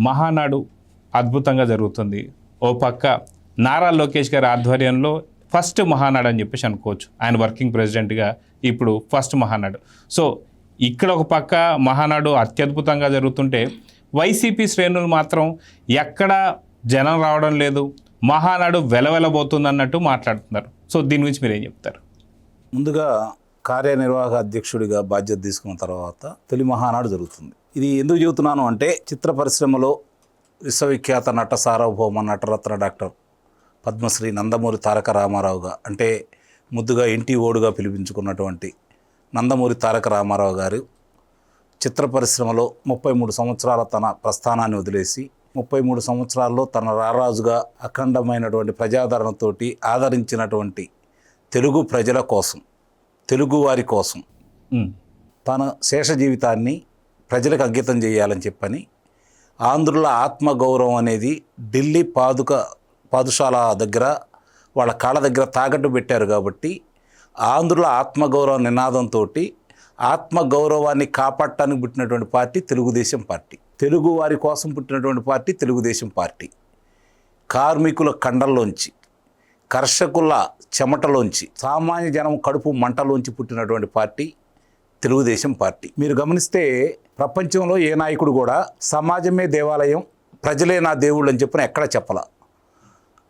మహానాడు అద్భుతంగా జరుగుతుంది. ఓ పక్క నారా లోకేష్ గారి ఆధ్వర్యంలో ఫస్ట్ మహానాడు అని చెప్పేసి అనుకోవచ్చు. ఆయన వర్కింగ్ ప్రెసిడెంట్గా ఇప్పుడు ఫస్ట్ మహానాడు. సో ఇక్కడ ఒక పక్క మహానాడు అత్యద్భుతంగా జరుగుతుంటే వైసీపీ శ్రేణులు మాత్రం ఎక్కడ జనం రావడం లేదు, మహానాడు వెలవెలబోతుంది అన్నట్టు మాట్లాడుతున్నారు. సో దీని గురించి మీరు ఏం చెప్తారు? ముందుగా కార్యనిర్వాహక అధ్యక్షుడిగా బాధ్యత తీసుకున్న తర్వాత తొలి మహానాడు జరుగుతుంది. ఇది ఎందుకు చెబుతున్నాను అంటే చిత్ర పరిశ్రమలో విశ్వవిఖ్యాత నట సార్వభౌమ నటరత్న డాక్టర్ పద్మశ్రీ నందమూరి తారక రామారావుగా, అంటే ముద్దుగా ఇంటి ఓడుగా పిలిపించుకున్నటువంటి నందమూరి తారక రామారావు గారు చిత్ర పరిశ్రమలో 33 సంవత్సరాల తన ప్రస్థానాన్ని వదిలేసి 33 సంవత్సరాల్లో తన రారాజుగా అఖండమైనటువంటి ప్రజాదరణతోటి ఆదరించినటువంటి తెలుగు ప్రజల కోసం, తెలుగు వారి కోసం తన శేష జీవితాన్ని ప్రజలకు అంకితం చేయాలని చెప్పని ఆంధ్రుల ఆత్మగౌరవం అనేది ఢిల్లీ పాదుషాల దగ్గర వాళ్ళ కాళ్ళ దగ్గర తాకట్టు పెట్టారు. కాబట్టి ఆంధ్రుల ఆత్మగౌరవ నినాదంతో ఆత్మగౌరవాన్ని కాపాడటానికి పుట్టినటువంటి పార్టీ తెలుగుదేశం పార్టీ. తెలుగు వారి కోసం పుట్టినటువంటి పార్టీ తెలుగుదేశం పార్టీ. కార్మికుల కండల్లోంచి, కర్షకుల చెమటలోంచి, సామాన్య జనం కడుపు మంటలోంచి పుట్టినటువంటి పార్టీ తెలుగుదేశం పార్టీ. మీరు గమనిస్తే ప్రపంచంలో ఏ నాయకుడు కూడా సమాజమే దేవాలయం, ప్రజలే నా దేవుళ్ళు అని చెప్పిన ఎక్కడ చెప్పాల.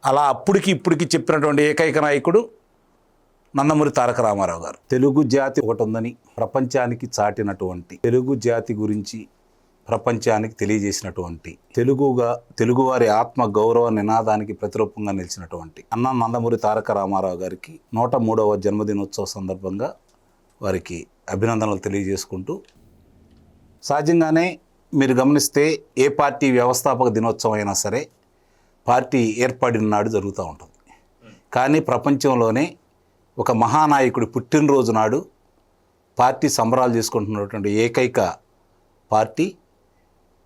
అలా అప్పటికి ఇప్పటికి చెప్పినటువంటి ఏకైక నాయకుడు నందమూరి తారక రామారావు గారు. తెలుగు జాతి ఒకటి ఉందని ప్రపంచానికి చాటినటువంటి, తెలుగు జాతి గురించి ప్రపంచానికి తెలియజేసినటువంటి, తెలుగువారి ఆత్మ గౌరవ నినాదానికి ప్రతిరూపంగా నిలిచినటువంటి అన్న నందమూరి తారక రామారావు గారికి 103వ జన్మదినోత్సవ సందర్భంగా వారికి అభినందనలు తెలియజేసుకుంటూ, సహజంగానే మీరు గమనిస్తే ఏ పార్టీ వ్యవస్థాపక దినోత్సవం అయినా సరే పార్టీ ఏర్పడిన నాడు జరుగుతూ ఉంటుంది. కానీ ప్రపంచంలోనే ఒక మహానాయకుడి పుట్టినరోజు నాడు పార్టీ సంబరాలు చేసుకుంటున్నటువంటి ఏకైక పార్టీ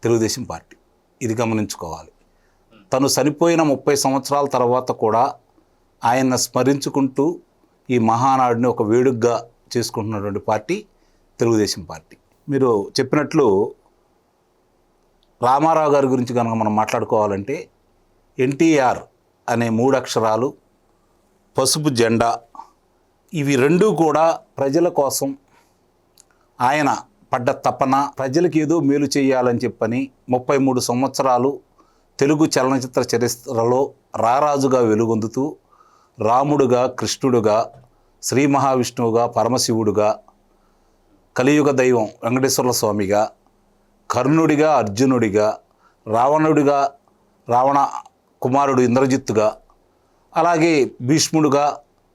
తెలుగుదేశం పార్టీ. ఇది గమనించుకోవాలి. తను చనిపోయిన 30 సంవత్సరాల తర్వాత కూడా ఆయన స్మరించుకుంటూ ఈ మహానాడుని ఒక వేడుకగా చేసుకుంటున్నటువంటి పార్టీ తెలుగుదేశం పార్టీ. మీరు చెప్పినట్లు రామారావు గారి గురించి కనుక మనం మాట్లాడుకోవాలంటే ఎన్టీఆర్ అనే 3 అక్షరాలు, పసుపు జెండా, ఇవి రెండూ కూడా ప్రజల కోసం ఆయన పడ్డ తపన, ప్రజలకు ఏదో మేలు చేయాలని చెప్పని 33 సంవత్సరాలు తెలుగు చలనచిత్ర చరిత్రలో రారాజుగా వెలుగొందుతూ రాముడుగా, కృష్ణుడుగా, శ్రీ మహావిష్ణువుగా, పరమశివుడుగా, కలియుగ దైవం వెంకటేశ్వర స్వామిగా, కర్ణుడిగా, అర్జునుడిగా, రావణుడిగా, రావణ కుమారుడు ఇంద్రజిత్తుగా, అలాగే భీష్ముడుగా,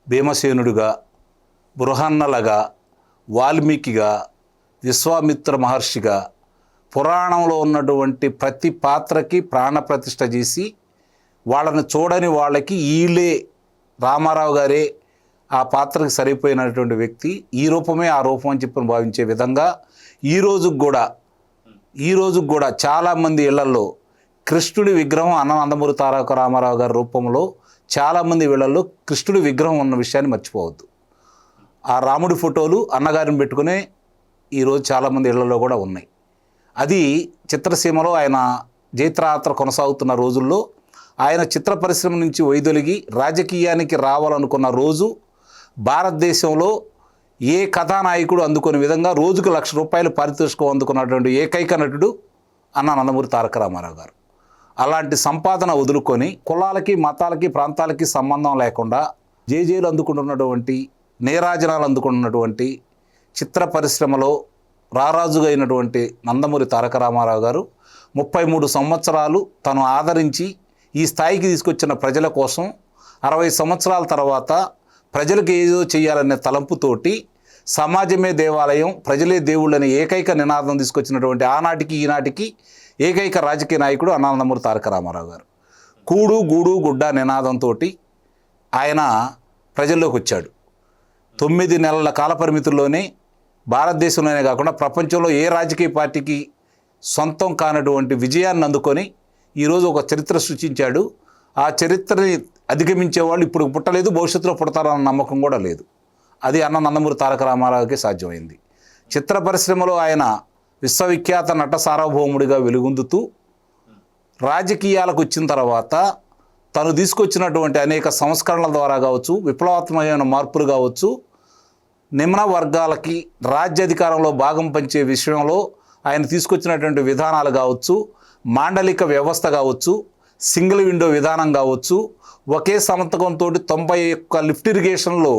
భీమసేనుడిగా, బృహన్నలగా, వాల్మీకిగా, విశ్వామిత్ర మహర్షిగా, పురాణంలో ఉన్నటువంటి ప్రతి పాత్రకి ప్రాణప్రతిష్ఠ చేసి వాళ్ళని చూడని వాళ్ళకి వీళ్ళే రామారావు గారే ఆ పాత్రకి సరిపోయినటువంటి వ్యక్తి, ఈ రూపమే ఆ రూపం అని చెప్పి భావించే విధంగా ఈ రోజుకు కూడా చాలామంది ఇళ్లల్లో కృష్ణుడి విగ్రహం నందమూరి తారక రామారావు గారి రూపంలో చాలామంది ఇళ్లల్లో కృష్ణుడి విగ్రహం ఉన్న విషయాన్ని మర్చిపోవద్దు. ఆ రాముడి ఫోటోలు అన్నగారిని పెట్టుకునే ఈరోజు చాలామంది ఇళ్లలో కూడా ఉన్నాయి. అది చిత్రసీమలో ఆయన జైత్రయాత్ర కొనసాగుతున్న రోజుల్లో ఆయన చిత్ర పరిశ్రమ నుంచి వైదొలిగి రాజకీయానికి రావాలనుకున్న రోజు భారతదేశంలో ఏ కథానాయకుడు అందుకునే విధంగా రోజుకు ₹1,00,000 పారితోషికం అందుకున్నటువంటి ఏకైక నటుడు నందమూరి తారక రామారావు గారు. అలాంటి సంపాదన వదులుకొని కులాలకి, మతాలకి, ప్రాంతాలకి సంబంధం లేకుండా జేజేలు అందుకుంటున్నటువంటి, నేరాజనాలు అందుకుంటున్నటువంటి చిత్ర పరిశ్రమలో రారాజుగా అయినటువంటి నందమూరి తారక రామారావు గారు 33 సంవత్సరాలు తను ఆదరించి ఈ స్థాయికి తీసుకొచ్చిన ప్రజల కోసం 60 సంవత్సరాల తర్వాత ప్రజలకు ఏదో చేయాలనే తలంపుతోటి సమాజమే దేవాలయం, ప్రజలే దేవుళ్ళని ఏకైక నినాదం తీసుకొచ్చినటువంటి ఆనాటికి ఈనాటికి ఏకైక రాజకీయ నాయకుడు నందమూరి తారక రామారావు గారు. కూడు గూడు గుడ్డ నినాదంతో ఆయన ప్రజల్లోకి వచ్చాడు. 9 నెలల కాలపరిమితుల్లోనే భారతదేశంలోనే కాకుండా ప్రపంచంలో ఏ రాజకీయ పార్టీకి సొంతం కానటువంటి విజయాన్ని అందుకొని ఈరోజు ఒక చరిత్ర సృష్టించాడు. ఆ చరిత్రని అధిగమించే వాళ్ళు ఇప్పుడు పుట్టలేదు, భవిష్యత్తులో పుడతారన్న నమ్మకం కూడా లేదు. అది నందమూరి తారక రామారావుకే సాధ్యమైంది. చిత్ర పరిశ్రమలో ఆయన విశ్వవిఖ్యాత నట సార్వభౌముడిగా వెలుగొందుతూ రాజకీయాలకు వచ్చిన తర్వాత తను తీసుకొచ్చినటువంటి అనేక సంస్కరణల ద్వారా కావచ్చు, విప్లవాత్మకమైన మార్పులు కావచ్చు, నిమ్న వర్గాలకి రాజ్యాధికారంలో భాగం పంచే విషయంలో ఆయన తీసుకొచ్చినటువంటి విధానాలు కావచ్చు, మాండలిక వ్యవస్థ కావచ్చు, సింగిల్ విండో విధానం కావచ్చు, ఒకే సంతకంతో 91 లిఫ్ట్ ఇరిగేషన్లో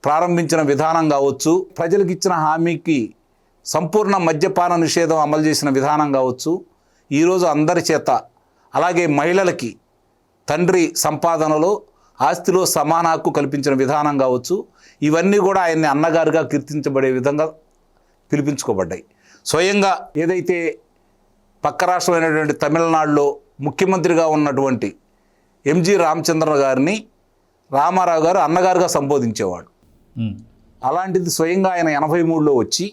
ప్రారంభించిన విధానం కావచ్చు, ప్రజలకు ఇచ్చిన హామీకి సంపూర్ణ మద్యపాన నిషేధం అమలు చేసిన విధానం కావచ్చు, ఈరోజు అందరి చేత, అలాగే మహిళలకి తండ్రి సంపాదనలో ఆస్తిలో సమాన హక్కు కల్పించిన విధానం కావచ్చు, ఇవన్నీ కూడా ఆయన్ని అన్నగారుగా కీర్తించబడే విధంగా పిలిపించుకోబడ్డాయి. స్వయంగా ఏదైతే పక్క రాష్ట్రమైనటువంటి తమిళనాడులో ముఖ్యమంత్రిగా ఉన్నటువంటి ఎంజి రామచంద్ర గారిని రామారావు గారు అన్నగారుగా సంబోధించేవాడు. అలాంటిది స్వయంగా ఆయన 83లో వచ్చి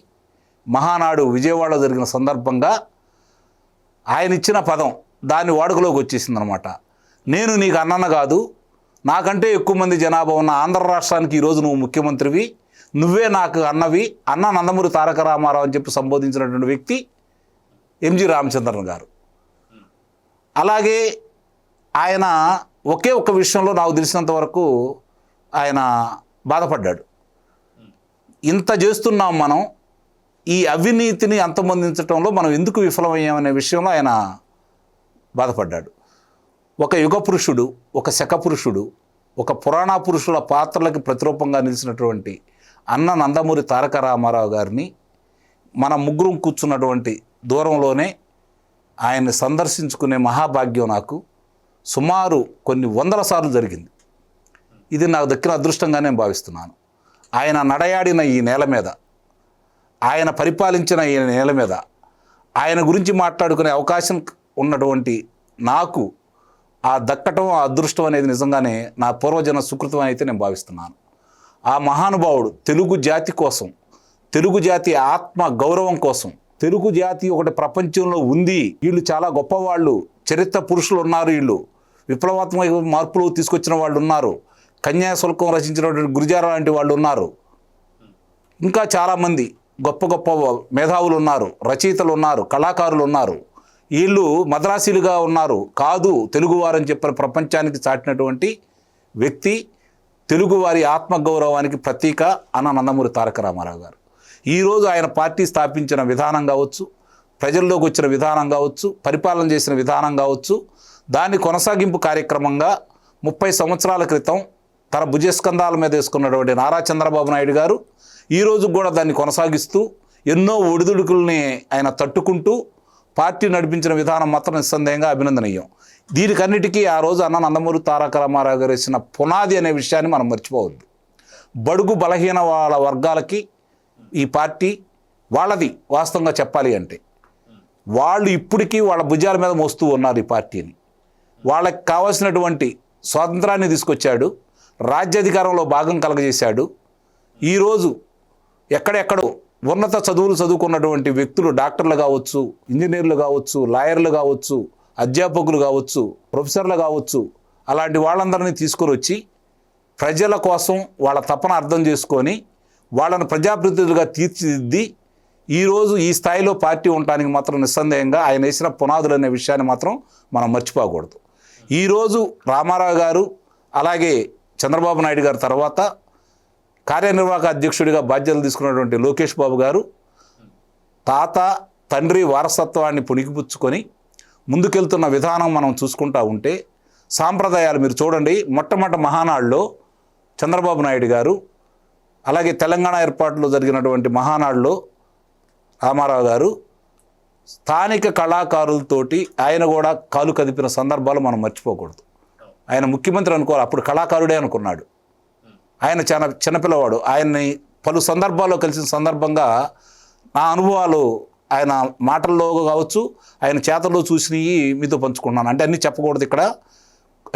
మహానాడు విజయవాడలో జరిగిన సందర్భంగా ఆయన ఇచ్చిన పదం దాని వాడుకలోకి వచ్చేసిందనమాట. నేను నీకు అన్నన్న కాదు, నాకంటే ఎక్కువ మంది జనాభా ఉన్న ఆంధ్ర రాష్ట్రానికి ఈరోజు నువ్వు ముఖ్యమంత్రివి, నువ్వే నాకు అన్నవి, అన్న నందమూరి తారక రామారావు అని చెప్పి సంబోధించినటువంటి వ్యక్తి ఎంజి రామచంద్రన్ గారు. అలాగే ఆయన ఒకే ఒక్క విషయంలో నాకు తెలిసినంత వరకు ఆయన బాధపడ్డాడు. ఇంత చేస్తున్నాం మనం, ఈ అవినీతిని అంతమొందించడంలో మనం ఎందుకు విఫలమయ్యామనే విషయంలో ఆయన బాధపడ్డాడు. ఒక యుగ పురుషుడు, ఒక శక పురుషుడు, ఒక పురాణ పురుషుల పాత్రలకి ప్రతిరూపంగా నిలిచినటువంటి అన్న నందమూరి తారక రామారావు గారిని మన ముగ్గురం కూర్చున్నటువంటి దూరంలోనే ఆయన్ని సందర్శించుకునే మహాభాగ్యం నాకు సుమారు కొన్ని 100 సార్లు జరిగింది. ఇది నాకు దక్కిన అదృష్టంగా నేను భావిస్తున్నాను. ఆయన నడయాడిన ఈ నేల మీద, ఆయన పరిపాలించిన ఈ నేల మీద ఆయన గురించి మాట్లాడుకునే అవకాశం ఉన్నటువంటి నాకు ఆ దక్కటం, ఆ అదృష్టం అనేది నిజంగానే నా పూర్వజన సుకృతం అయితే నేను భావిస్తున్నాను. ఆ మహానుభావుడు తెలుగు జాతి కోసం, తెలుగు జాతి ఆత్మ గౌరవం కోసం, తెలుగు జాతి ఒకటి ప్రపంచంలో ఉంది, వీళ్ళు చాలా గొప్పవాళ్ళు, చరిత్ర పురుషులు ఉన్నారు, వీళ్ళు విప్లవాత్మక మార్పులు తీసుకొచ్చిన వాళ్ళు ఉన్నారు, కన్యాశుల్కం రచించినటువంటి గురుజార లాంటి వాళ్ళు ఉన్నారు, ఇంకా చాలామంది గొప్ప గొప్ప మేధావులు ఉన్నారు, రచయితలు ఉన్నారు, కళాకారులు ఉన్నారు, వీళ్ళు మద్రాసీలుగా ఉన్నారు, కాదు తెలుగువారని చెప్పిన ప్రపంచానికి చాటినటువంటి వ్యక్తి, తెలుగువారి ఆత్మగౌరవానికి ప్రతీక అన్న నందమూరి తారక రామారావు గారు. ఈరోజు ఆయన పార్టీ స్థాపించిన విధానం కావచ్చు, ప్రజల్లోకి వచ్చిన విధానం కావచ్చు, పరిపాలన చేసిన విధానం కావచ్చు, దాన్ని కొనసాగింపు కార్యక్రమంగా 30 సంవత్సరాల క్రితం తన భుజస్కంధాల మీద వేసుకున్నటువంటి నారా చంద్రబాబు నాయుడు గారు ఈరోజు కూడా దాన్ని కొనసాగిస్తూ ఎన్నో ఒడిదుడుకుల్ని ఆయన తట్టుకుంటూ పార్టీ నడిపించిన విధానం మాత్రం నిస్సందేహంగా అభినందనీయం. దీనికన్నిటికీ ఆ రోజు అన్న నందమూరి తారక రామారావు గారు వేసిన పునాది అనే విషయాన్ని మనం మర్చిపోవద్దు. బడుగు బలహీన వాళ్ళ వర్గాలకి ఈ పార్టీ వాళ్ళది వాస్తవంగా చెప్పాలి అంటే వాళ్ళు ఇప్పటికీ వాళ్ళ భుజాల మీద మోస్తూ ఉన్నారు ఈ పార్టీని. వాళ్ళకి కావాల్సినటువంటి స్వాతంత్రాన్ని తీసుకొచ్చాడు, రాజ్యాధికారంలో భాగం కలగజేశాడు. ఈరోజు ఎక్కడెక్కడో ఉన్నత చదువులు చదువుకున్నటువంటి వ్యక్తులు, డాక్టర్లు కావచ్చు, ఇంజనీర్లు కావచ్చు, లాయర్లు కావచ్చు, అధ్యాపకులు కావచ్చు, ప్రొఫెసర్లు కావచ్చు, అలాంటి వాళ్ళందరినీ తీసుకొని వచ్చి ప్రజల కోసం వాళ్ళ తపన అర్థం చేసుకొని వాళ్ళను ప్రజాప్రతినిధులుగా తీర్చిదిద్ది ఈరోజు ఈ స్థాయిలో పార్టీ ఉండటానికి మాత్రం నిస్సందేహంగా ఆయన వేసిన పునాదులు అనే విషయాన్ని మాత్రం మనం మర్చిపోకూడదు. ఈరోజు రామారావు గారు అలాగే చంద్రబాబు నాయుడు గారి తర్వాత కార్యనిర్వాహక అధ్యక్షుడిగా బాధ్యతలు తీసుకున్నటువంటి లోకేష్ బాబు గారు తాత తండ్రి వారసత్వాన్ని పుణికిపుచ్చుకొని ముందుకెళ్తున్న విధానం మనం చూసుకుంటా ఉంటే సాంప్రదాయాలు మీరు చూడండి. మొట్టమొదటి మహానాడులో చంద్రబాబు నాయుడు గారు, అలాగే తెలంగాణ ఏర్పాటులో జరిగినటువంటి మహానాడులో రామారావు గారు స్థానిక కళాకారులతోటి ఆయన కూడా కాలు కదిపిన సందర్భాలు మనం మర్చిపోకూడదు. ఆయన ముఖ్యమంత్రి అనుకోవాలి, అప్పుడు కళాకారుడే అనుకున్నాడు. ఆయన చాలా చిన్నపిల్లవాడు. ఆయన్ని పలు సందర్భాల్లో కలిసిన సందర్భంగా నా అనుభవాలు ఆయన మాటల్లో కావచ్చు, ఆయన చేతల్లో చూసినవి మీతో పంచుకున్నాను. అంటే అన్నీ చెప్పకూడదు ఇక్కడ,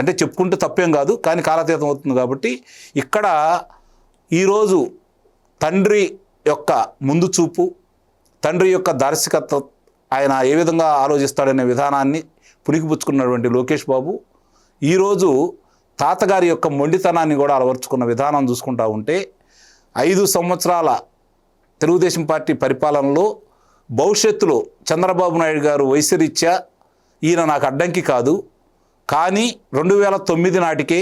అంటే చెప్పుకుంటే తప్పేం కాదు, కానీ కాలతీతం అవుతుంది కాబట్టి ఇక్కడ ఈరోజు తండ్రి యొక్క ముందు చూపు, తండ్రి యొక్క దార్శనికత్వం, ఆయన ఏ విధంగా ఆలోచిస్తాడనే విధానాన్ని పుణికిపుచ్చుకున్నటువంటి లోకేష్ బాబు ఈరోజు తాతగారి యొక్క మొండితనాన్ని కూడా అలవర్చుకున్న విధానం చూసుకుంటా ఉంటే 5 సంవత్సరాల తెలుగుదేశం పార్టీ పరిపాలనలో భవిష్యత్తులో చంద్రబాబు నాయుడు గారు వైసరీత్యా ఈయన నాకు అడ్డంకి కాదు, కానీ 2009 నాటికే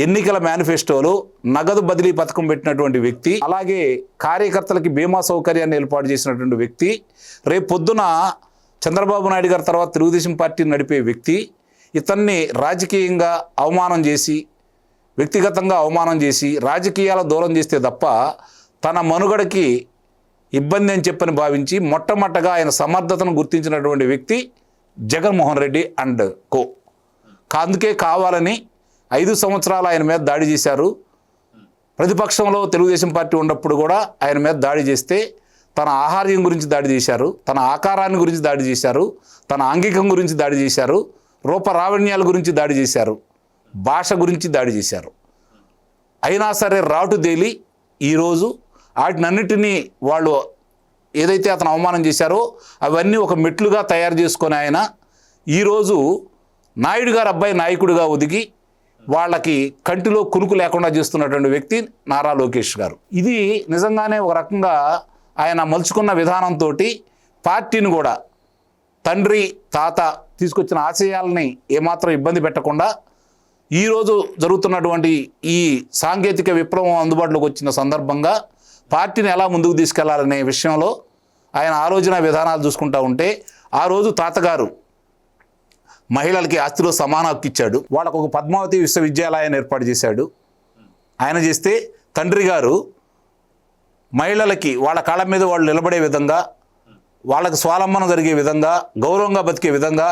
ఎన్నికల మేనిఫెస్టోలో నగదు బదిలీ పథకం పెట్టినటువంటి వ్యక్తి, అలాగే కార్యకర్తలకి బీమా సౌకర్యాన్ని ఏర్పాటు చేసినటువంటి వ్యక్తి, రేపు పొద్దున చంద్రబాబు నాయుడు గారి తర్వాత తెలుగుదేశం పార్టీని నడిపే వ్యక్తి, ఇతన్ని రాజకీయంగా అవమానం చేసి, వ్యక్తిగతంగా అవమానం చేసి, రాజకీయాల దూరం చేస్తే తప్ప తన మనుగడకి ఇబ్బంది అని చెప్పని భావించి మొట్టమొదటగా ఆయన సమర్థతను గుర్తించినటువంటి వ్యక్తి జగన్మోహన్ రెడ్డి అండ్ కో. అందుకే కావాలని 5 సంవత్సరాలు ఆయన మీద దాడి చేశారు. ప్రతిపక్షంలో తెలుగుదేశం పార్టీ ఉన్నప్పుడు కూడా ఆయన మీద దాడి చేస్తే తన ఆహార్యం గురించి దాడి చేశారు, తన ఆకారాన్ని గురించి దాడి చేశారు, తన ఆంగికం గురించి దాడి చేశారు, రూపరావణ్యాల గురించి దాడి చేశారు, భాష గురించి దాడి చేశారు. అయినా సరే రాటుదేలి ఈరోజు వాటినన్నిటినీ వాళ్ళు ఏదైతే అతను అవమానం చేశారో అవన్నీ ఒక మెట్లుగా తయారు చేసుకొని ఆయన ఈరోజు నాయుడు గారు అబ్బాయి నాయకుడిగా ఒదిగి వాళ్ళకి కంటిలో కునుకు లేకుండా చేస్తున్నటువంటి వ్యక్తి నారా లోకేష్ గారు. ఇది నిజంగానే ఒక రకంగా ఆయన మలుచుకున్న విధానంతో పార్టీని కూడా తండ్రి తాత తీసుకొచ్చిన ఆశయాలని ఏమాత్రం ఇబ్బంది పెట్టకుండా ఈరోజు జరుగుతున్నటువంటి ఈ సాంకేతిక విప్లవం అందుబాటులోకి వచ్చిన సందర్భంగా పార్టీని ఎలా ముందుకు తీసుకెళ్లాలనే విషయంలో ఆయన ఆలోచన విధానాలు చూసుకుంటూ ఉంటే, ఆ రోజు తాతగారు మహిళలకి ఆస్తిలో సమాన హక్కు ఇచ్చాడు, వాళ్ళకు ఒక పద్మావతి విశ్వవిద్యాలయాన్ని ఏర్పాటు చేశాడు. ఆయన చేస్తే తండ్రి గారు మహిళలకి వాళ్ళ కాళ్ళ మీద వాళ్ళు నిలబడే విధంగా, వాళ్ళకి స్వాలంబనం జరిగే విధంగా, గౌరవంగా బతికే విధంగా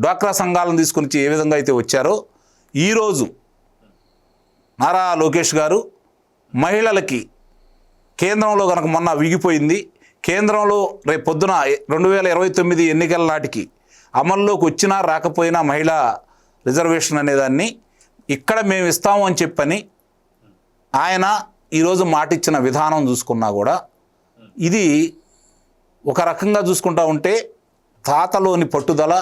డ్వాక్రా సంఘాలను తీసుకొని ఏ విధంగా అయితే వచ్చారో, ఈరోజు నారా లోకేష్ గారు మహిళలకి కేంద్రంలో కనుక మొన్న విగిపోయింది, కేంద్రంలో రేపు పొద్దున 2029 ఎన్నికల నాటికి అమల్లోకి వచ్చినా రాకపోయినా మహిళా రిజర్వేషన్ అనేదాన్ని ఇక్కడ మేము ఇస్తాము అని చెప్పని ఆయన ఈరోజు మాటిచ్చిన విధానం చూసుకున్నా కూడా ఇది ఒక రకంగా చూసుకుంటా ఉంటే తాతలోని పట్టుదల,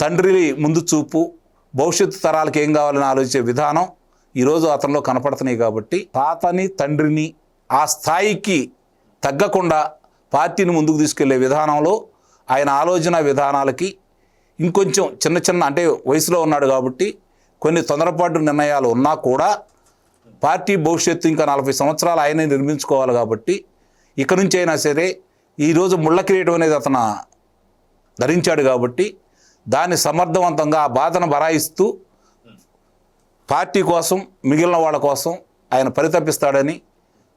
తండ్రి ముందు చూపు, భవిష్యత్తు తరాలకు ఏం కావాలని ఆలోచించే విధానం ఈరోజు అతనిలో కనపడుతున్నాయి. కాబట్టి తాతని తండ్రిని ఆ స్థాయికి తగ్గకుండా పార్టీని ముందుకు తీసుకెళ్లే విధానంలో ఆయన ఆలోచన విధానాలకి ఇంకొంచెం చిన్న అంటే వయసులో ఉన్నాడు కాబట్టి కొన్ని తొందరపాటు నిర్ణయాలు ఉన్నా కూడా పార్టీ భవిష్యత్తు ఇంకా 40 సంవత్సరాలు ఆయనే నిర్మించుకోవాలి. కాబట్టి ఇక నుంచి అయినా సరే ఈరోజు ముళ్ళ కిరీటం అనేది అతను ధరించాడు కాబట్టి దాన్ని సమర్థవంతంగా ఆ బాధను బరాయిస్తూ పార్టీ కోసం, మిగిలిన వాళ్ళ కోసం ఆయన పరితపిస్తాడని,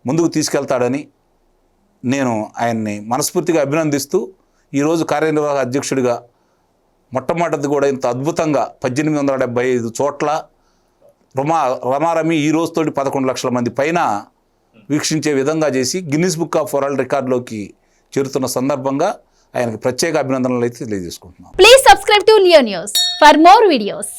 ముందుకు తీసుకెళ్తాడని నేను ఆయన్ని మనస్ఫూర్తిగా అభినందిస్తూ ఈరోజు కార్యనిర్వాహక అధ్యక్షుడిగా మొట్టమొదటిది కూడా ఇంత అద్భుతంగా 1875 చోట్ల రమారమి ఈ రోజుతోటి 11 లక్షల మంది పైన వీక్షించే విధంగా చేసి గిన్నిస్ బుక్ ఆఫ్ వరల్డ్ రికార్డులోకి చేరుతున్న సందర్భంగా ఆయనకు ప్రత్యేక అభినందనలు అయితే తెలియజేసుకుంటున్నాను. Please subscribe to Leo news for more videos.